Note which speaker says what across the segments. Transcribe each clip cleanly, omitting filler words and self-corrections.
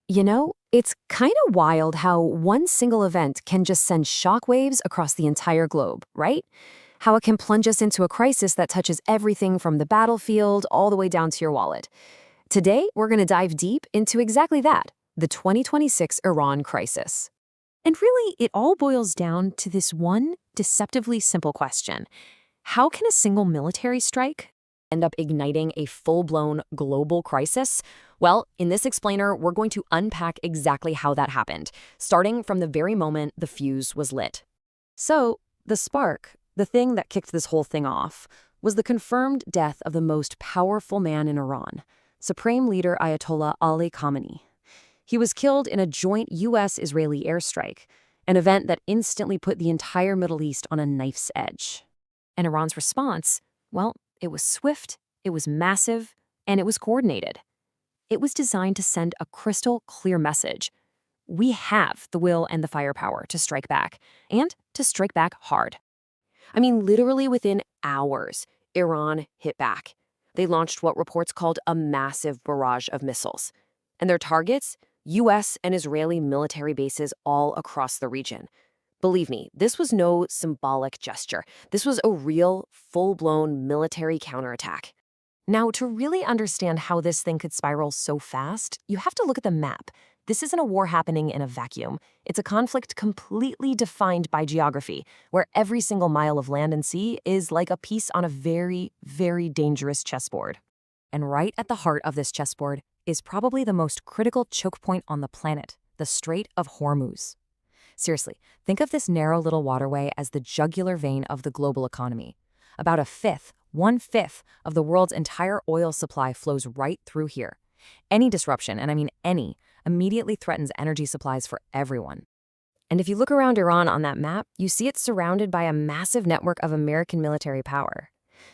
Speaker 1: It's kind of wild how one single event can just send shockwaves across the entire globe, right? How it can plunge us into a crisis that touches everything from the battlefield all the way down to your wallet. Today, we're going to dive deep into exactly that, the 2026 Iran crisis. And really, it all boils down to this one deceptively simple question. How can a single military strike end up igniting a full-blown global crisis? Well, in this explainer, we're going to unpack exactly how that happened, starting from the very moment the fuse was lit. So, the spark, the thing that kicked this whole thing off, was the confirmed death of the most powerful man in Iran, Supreme Leader Ayatollah Ali Khamenei. He was killed in a joint U.S.-Israeli airstrike, an event that instantly put the entire Middle East on a knife's edge. And Iran's response, well, it was swift, it was massive, and it was coordinated. It was designed to send a crystal clear message. We have the will and the firepower to strike back, and to strike back hard. I mean, literally within hours, Iran hit back. They launched what reports called a massive barrage of missiles. And their targets? U.S. and Israeli military bases all across the region. Believe me, this was no symbolic gesture. This was a real, full-blown military counterattack. Now, to really understand how this thing could spiral so fast, you have to look at the map. This isn't a war happening in a vacuum. It's a conflict completely defined by geography, where every single mile of land and sea is like a piece on a very, very dangerous chessboard. And right at the heart of this chessboard is probably the most critical choke point on the planet, the Strait of Hormuz. Seriously, think of this narrow little waterway as the jugular vein of the global economy. About one-fifth of the world's entire oil supply flows right through here. Any disruption, and I mean any, immediately threatens energy supplies for everyone. And if you look around Iran on that map, you see it's surrounded by a massive network of American military power.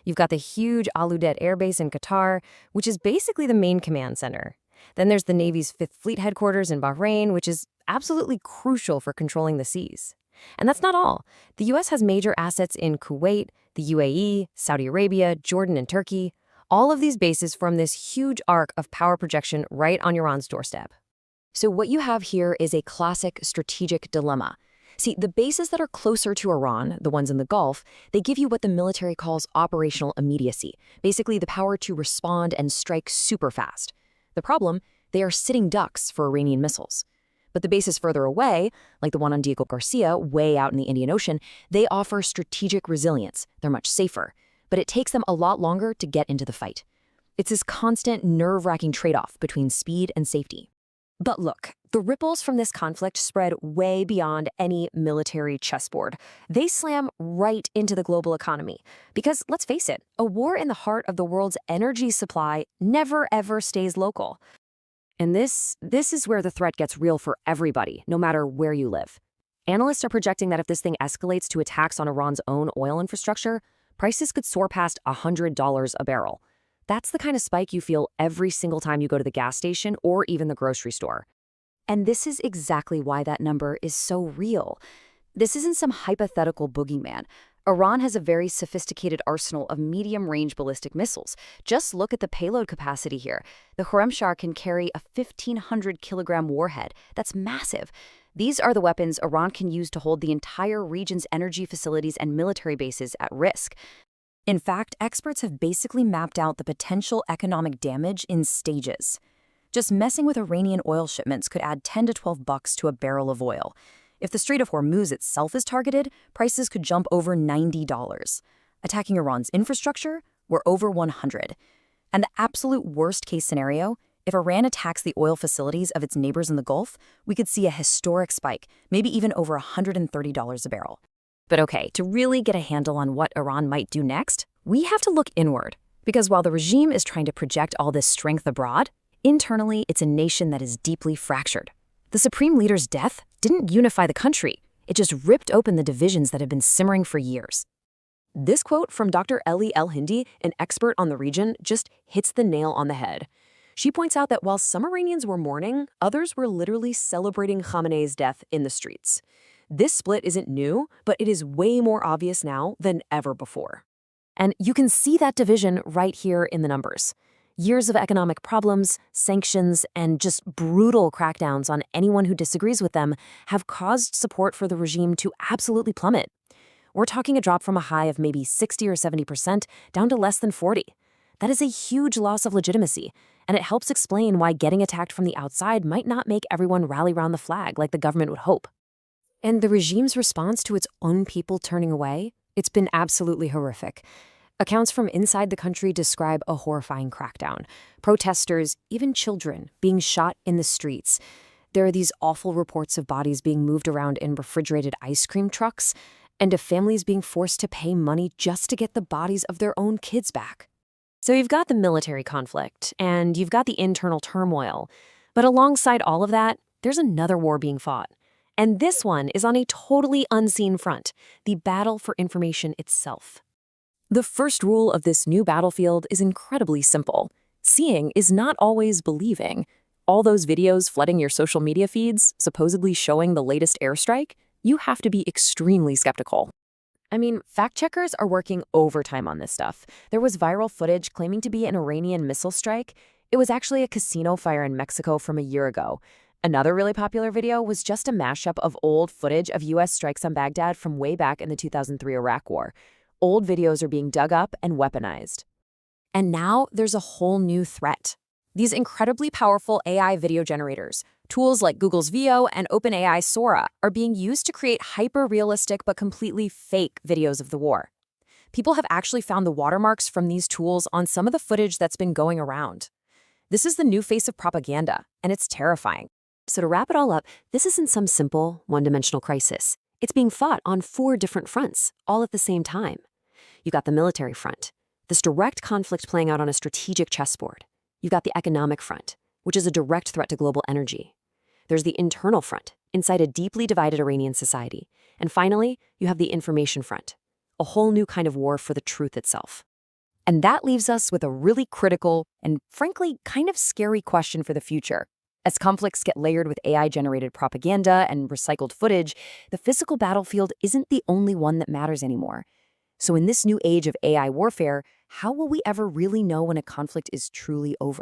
Speaker 1: You've got the huge Al Udeid Air Base in Qatar, which is basically the main command center. Then there's the Navy's 5th Fleet headquarters in Bahrain, which is absolutely crucial for controlling the seas. And that's not all. The U.S. has major assets in Kuwait, the UAE, Saudi Arabia, Jordan, and Turkey. All of these bases form this huge arc of power projection right on Iran's doorstep. So what you have here is a classic strategic dilemma. See, the bases that are closer to Iran, the ones in the Gulf, they give you what the military calls operational immediacy, basically the power to respond and strike super fast. The problem, they are sitting ducks for Iranian missiles. But the bases further away, like the one on Diego Garcia, way out in the Indian Ocean, they offer strategic resilience. They're much safer. But it takes them a lot longer to get into the fight. It's this constant, nerve-wracking trade-off between speed and safety. But look, the ripples from this conflict spread way beyond any military chessboard. They slam right into the global economy. Because, let's face it, a war in the heart of the world's energy supply never ever stays local. And this is where the threat gets real for everybody, no matter where you live. Analysts are projecting that if this thing escalates to attacks on Iran's own oil infrastructure, prices could soar past $100 a barrel. That's the kind of spike you feel every single time you go to the gas station or even the grocery store. And this is exactly why that number is so real. This isn't some hypothetical boogeyman. Iran has a very sophisticated arsenal of medium-range ballistic missiles. Just look at the payload capacity here. The Khorramshahr can carry a 1,500-kilogram warhead. That's massive. These are the weapons Iran can use to hold the entire region's energy facilities and military bases at risk. In fact, experts have basically mapped out the potential economic damage in stages. Just messing with Iranian oil shipments could add $10 to $12 to a barrel of oil. If the Strait of Hormuz itself is targeted, prices could jump over $90. Attacking Iran's infrastructure, we're over $100. And the absolute worst-case scenario, if Iran attacks the oil facilities of its neighbors in the Gulf, we could see a historic spike, maybe even over $130 a barrel. But okay, to really get a handle on what Iran might do next, we have to look inward. Because while the regime is trying to project all this strength abroad, internally it's a nation that is deeply fractured. The Supreme Leader's death didn't unify the country. It just ripped open the divisions that have been simmering for years. This quote from Dr. Eli El-Hindi, an expert on the region, just hits the nail on the head. She points out that while some Iranians were mourning, others were literally celebrating Khamenei's death in the streets. This split isn't new, but it is way more obvious now than ever before. And you can see that division right here in the numbers. Years of economic problems, sanctions, and just brutal crackdowns on anyone who disagrees with them have caused support for the regime to absolutely plummet. We're talking a drop from a high of maybe 60 or 70% down to less than 40. That is a huge loss of legitimacy, and it helps explain why getting attacked from the outside might not make everyone rally around the flag like the government would hope. And the regime's response to its own people turning away? It's been absolutely horrific. Accounts from inside the country describe a horrifying crackdown. Protesters, even children, being shot in the streets. There are these awful reports of bodies being moved around in refrigerated ice cream trucks, and of families being forced to pay money just to get the bodies of their own kids back. So you've got the military conflict, and you've got the internal turmoil. But alongside all of that, there's another war being fought. And this one is on a totally unseen front, the battle for information itself. The first rule of this new battlefield is incredibly simple. Seeing is not always believing. All those videos flooding your social media feeds, supposedly showing the latest airstrike, you have to be extremely skeptical. I mean, fact-checkers are working overtime on this stuff. There was viral footage claiming to be an Iranian missile strike. It was actually a casino fire in Mexico from a year ago. Another really popular video was just a mashup of old footage of U.S. strikes on Baghdad from way back in the 2003 Iraq War. Old videos are being dug up and weaponized. And now there's a whole new threat. These incredibly powerful AI video generators, tools like Google's Veo and OpenAI's Sora, are being used to create hyper-realistic but completely fake videos of the war. People have actually found the watermarks from these tools on some of the footage that's been going around. This is the new face of propaganda, and it's terrifying. So to wrap it all up, this isn't some simple, one-dimensional crisis. It's being fought on 4 different fronts, all at the same time. You've got the military front, this direct conflict playing out on a strategic chessboard. You've got the economic front, which is a direct threat to global energy. There's the internal front, inside a deeply divided Iranian society. And finally, you have the information front, a whole new kind of war for the truth itself. And that leaves us with a really critical and, frankly, kind of scary question for the future. As conflicts get layered with AI-generated propaganda and recycled footage, the physical battlefield isn't the only one that matters anymore. So in this new age of AI warfare, how will we ever really know when a conflict is truly over?